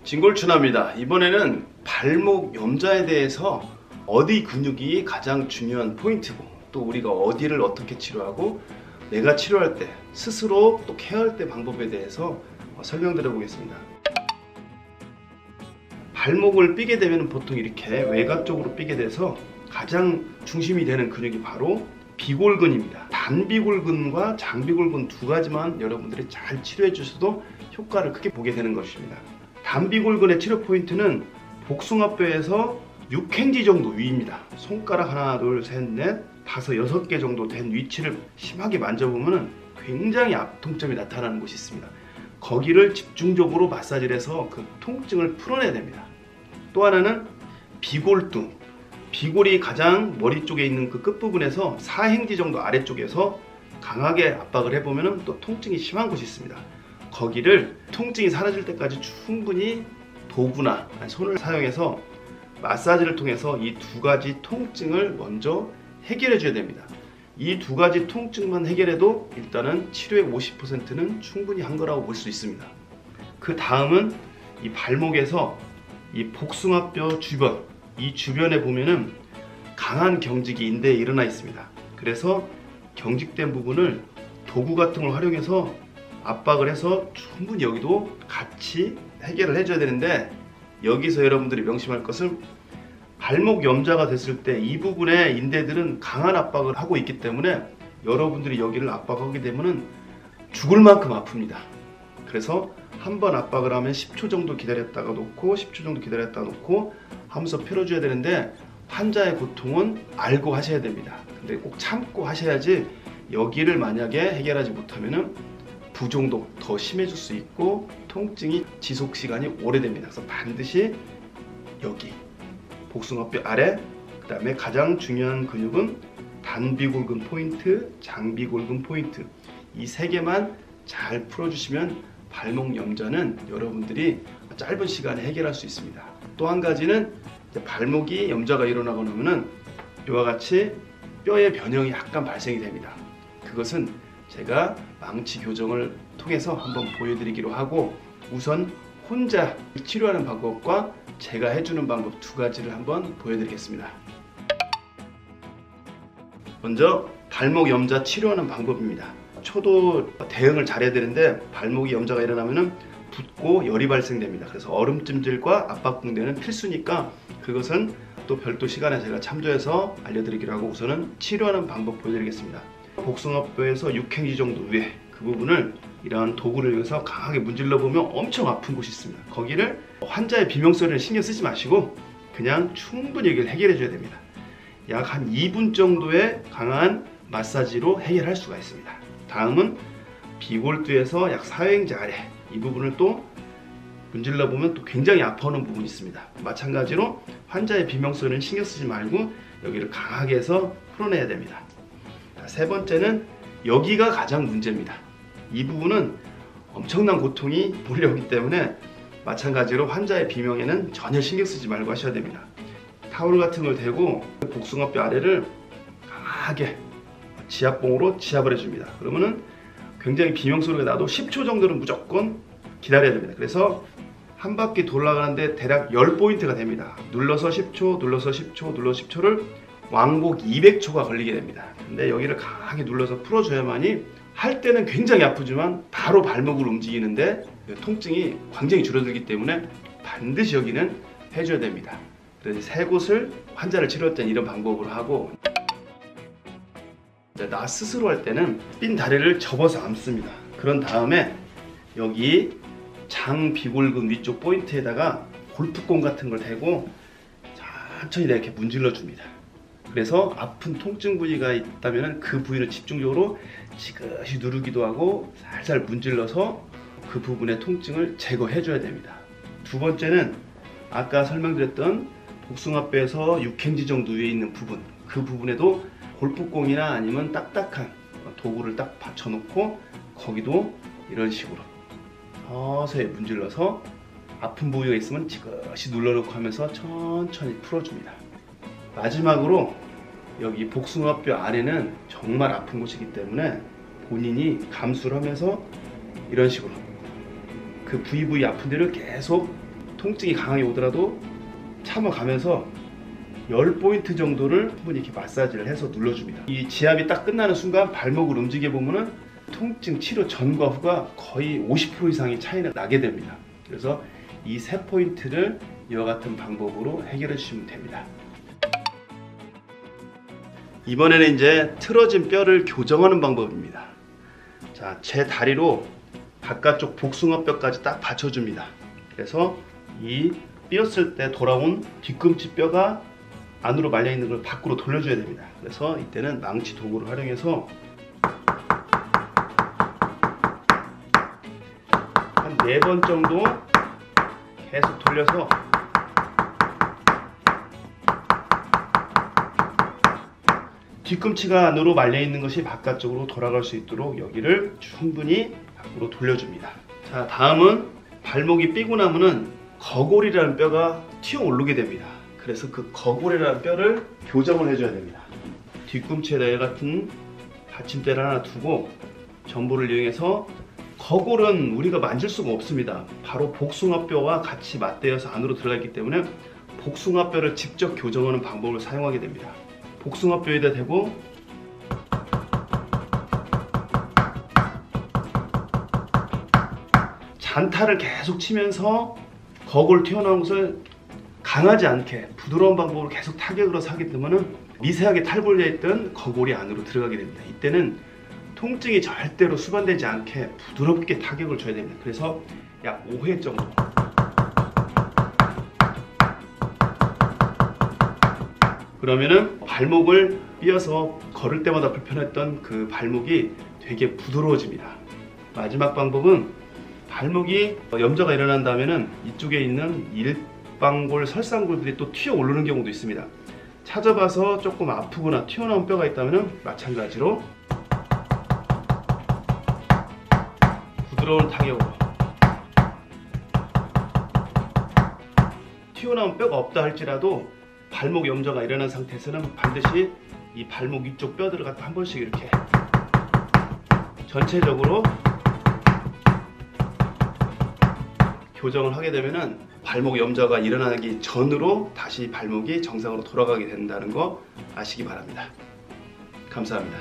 진골춘합니다. 이번에는 발목 염좌에 대해서 어디 근육이 가장 중요한 포인트고, 또 우리가 어디를 어떻게 치료하고 내가 치료할 때 스스로 또 케어할 때 방법에 대해서 설명드려 보겠습니다. 발목을 삐게 되면 보통 이렇게 외곽 쪽으로 삐게 돼서 가장 중심이 되는 근육이 바로 비골근입니다. 단비골근과 장비골근 두 가지만 여러분들이 잘 치료해 주셔도 효과를 크게 보게 되는 것입니다. 단비골근의 치료 포인트는 복숭아뼈에서 6행지 정도 위입니다. 손가락 하나, 둘, 셋, 넷, 다섯, 6개 정도 된 위치를 심하게 만져보면 굉장히 통점이 나타나는 곳이 있습니다. 거기를 집중적으로 마사지를 해서 그 통증을 풀어내야 됩니다. 또 하나는 비골두. 비골이 가장 머리 쪽에 있는 그 끝부분에서 4행지 정도 아래쪽에서 강하게 압박을 해보면 또 통증이 심한 곳이 있습니다. 거기를 통증이 사라질 때까지 충분히 도구나 손을 사용해서 마사지를 통해서 이 두 가지 통증을 먼저 해결해 줘야 됩니다. 이 두 가지 통증만 해결해도 일단은 치료의 50%는 충분히 한 거라고 볼 수 있습니다. 그 다음은 이 발목에서 이 복숭아뼈 주변, 이 주변에 보면은 강한 경직이 인대에 일어나 있습니다. 그래서 경직된 부분을 도구 같은 걸 활용해서 압박을 해서 충분히 여기도 같이 해결을 해줘야 되는데, 여기서 여러분들이 명심할 것은 발목 염좌가 됐을 때 이 부분의 인대들은 강한 압박을 하고 있기 때문에 여러분들이 여기를 압박하게 되면 죽을 만큼 아픕니다. 그래서 한번 압박을 하면 10초 정도 기다렸다가 놓고 10초 정도 기다렸다가 놓고 하면서 펴줘야 되는데, 환자의 고통은 알고 하셔야 됩니다. 근데 꼭 참고 하셔야지 여기를 만약에 해결하지 못하면은 부종도 더 심해질 수 있고 통증이 지속 시간이 오래됩니다. 그래서 반드시 여기 복숭아뼈 아래, 그 다음에 가장 중요한 근육은 단비골근 포인트, 장비골근 포인트, 이 세 개만 잘 풀어주시면 발목 염좌는 여러분들이 짧은 시간에 해결할 수 있습니다. 또 한 가지는 발목이 염좌가 일어나고 나면은 이와 같이 뼈의 변형이 약간 발생이 됩니다. 그것은 제가 망치 교정을 통해서 한번 보여드리기로 하고, 우선 혼자 치료하는 방법과 제가 해주는 방법 두 가지를 한번 보여드리겠습니다. 먼저 발목 염좌 치료하는 방법입니다. 초도 대응을 잘해야 되는데 발목이 염좌가 일어나면 붓고 열이 발생됩니다. 그래서 얼음찜질과 압박붕대는 필수니까 그것은 또 별도 시간에 제가 참조해서 알려드리기로 하고, 우선은 치료하는 방법 보여드리겠습니다. 복숭아뼈에서 6행지 정도 위에 그 부분을 이러한 도구를 이용해서 강하게 문질러 보면 엄청 아픈 곳이 있습니다. 거기를 환자의 비명소리를 신경 쓰지 마시고 그냥 충분히 여기를 해결해 줘야 됩니다. 약 한 2분 정도의 강한 마사지로 해결할 수가 있습니다. 다음은 비골두에서 약 4행지 아래 이 부분을 또 문질러 보면 또 굉장히 아파하는 부분이 있습니다. 마찬가지로 환자의 비명소리는 신경 쓰지 말고 여기를 강하게 해서 풀어내야 됩니다. 세 번째는 여기가 가장 문제입니다. 이 부분은 엄청난 고통이 몰려오기 때문에 마찬가지로 환자의 비명에는 전혀 신경 쓰지 말고 하셔야 됩니다. 타올 같은 걸 대고 복숭아뼈 아래를 강하게 지압봉으로 지압을 해줍니다. 그러면은 굉장히 비명 소리가 나도 10초 정도는 무조건 기다려야 됩니다. 그래서 한 바퀴 돌아가는데 대략 10포인트가 됩니다. 눌러서 10초, 눌러서 10초, 눌러서 10초를 왕복 200초가 걸리게 됩니다. 근데 여기를 강하게 눌러서 풀어줘야만이, 할 때는 굉장히 아프지만 바로 발목을 움직이는데 통증이 굉장히 줄어들기 때문에 반드시 여기는 해줘야 됩니다. 그래서 세 곳을 환자를 치료할 때는 이런 방법으로 하고, 나 스스로 할 때는 삔 다리를 접어서 앉습니다. 그런 다음에 여기 장비골근 위쪽 포인트에다가 골프공 같은 걸 대고 천천히 이렇게 문질러 줍니다. 그래서 아픈 통증 부위가 있다면 그 부위를 집중적으로 지그시 누르기도 하고 살살 문질러서 그 부분의 통증을 제거해 줘야 됩니다. 두 번째는 아까 설명드렸던 복숭아뼈에서 6행지 정도 위에 있는 부분, 그 부분에도 골프공이나 아니면 딱딱한 도구를 딱 받쳐놓고 거기도 이런 식으로 서서히 문질러서 아픈 부위가 있으면 지그시 눌러놓고 하면서 천천히 풀어줍니다. 마지막으로 여기 복숭아뼈 안에는 정말 아픈 곳이기 때문에 본인이 감수를 하면서 이런 식으로 그 부위 아픈 데를 계속 통증이 강하게 오더라도 참아가면서 10포인트 정도를 충분히 이렇게 마사지를 해서 눌러줍니다. 이 지압이 딱 끝나는 순간 발목을 움직여 보면은 통증 치료 전과 후가 거의 50% 이상의 차이가 나게 됩니다. 그래서 이 3포인트를 이와 같은 방법으로 해결해 주시면 됩니다. 이번에는 이제 틀어진 뼈를 교정하는 방법입니다. 자, 제 다리로 바깥쪽 복숭아뼈까지 딱 받쳐줍니다. 그래서 이 삐었을 때 돌아온 뒤꿈치 뼈가 안으로 말려 있는 걸 밖으로 돌려줘야 됩니다. 그래서 이때는 망치 도구를 활용해서 한 4번 정도 계속 돌려서 뒤꿈치가 안으로 말려 있는 것이 바깥쪽으로 돌아갈 수 있도록 여기를 충분히 밖으로 돌려줍니다. 자, 다음은 발목이 삐고 나면은 거골이라는 뼈가 튀어 오르게 됩니다. 그래서 그 거골이라는 뼈를 교정을 해줘야 됩니다. 뒤꿈치에다 이 같은 받침대를 하나 두고 전보를 이용해서, 거골은 우리가 만질 수가 없습니다. 바로 복숭아뼈와 같이 맞대어서 안으로 들어가기 때문에 복숭아뼈를 직접 교정하는 방법을 사용하게 됩니다. 복숭아뼈에다 대고 잔타를 계속 치면서 거골 튀어나온 것을 강하지 않게 부드러운 방법으로 계속 타격을 해서 하게 되면 미세하게 탈골되어 있던 거골이 안으로 들어가게 됩니다. 이때는 통증이 절대로 수반되지 않게 부드럽게 타격을 줘야 됩니다. 그래서 약 5회 정도. 그러면은 발목을 삐어서 걸을 때마다 불편했던 그 발목이 되게 부드러워집니다. 마지막 방법은 발목이 염좌가 일어난 다음에는 이쪽에 있는 일방골, 설상골들이 또 튀어 오르는 경우도 있습니다. 찾아봐서 조금 아프거나 튀어나온 뼈가 있다면 마찬가지로 부드러운 타격으로, 튀어나온 뼈가 없다 할지라도 발목 염좌가 일어난 상태에서는 반드시 이 발목 위쪽 뼈들을 갖다 한 번씩 이렇게 전체적으로 교정을 하게 되면은 발목 염좌가 일어나기 전으로 다시 발목이 정상으로 돌아가게 된다는 거 아시기 바랍니다. 감사합니다.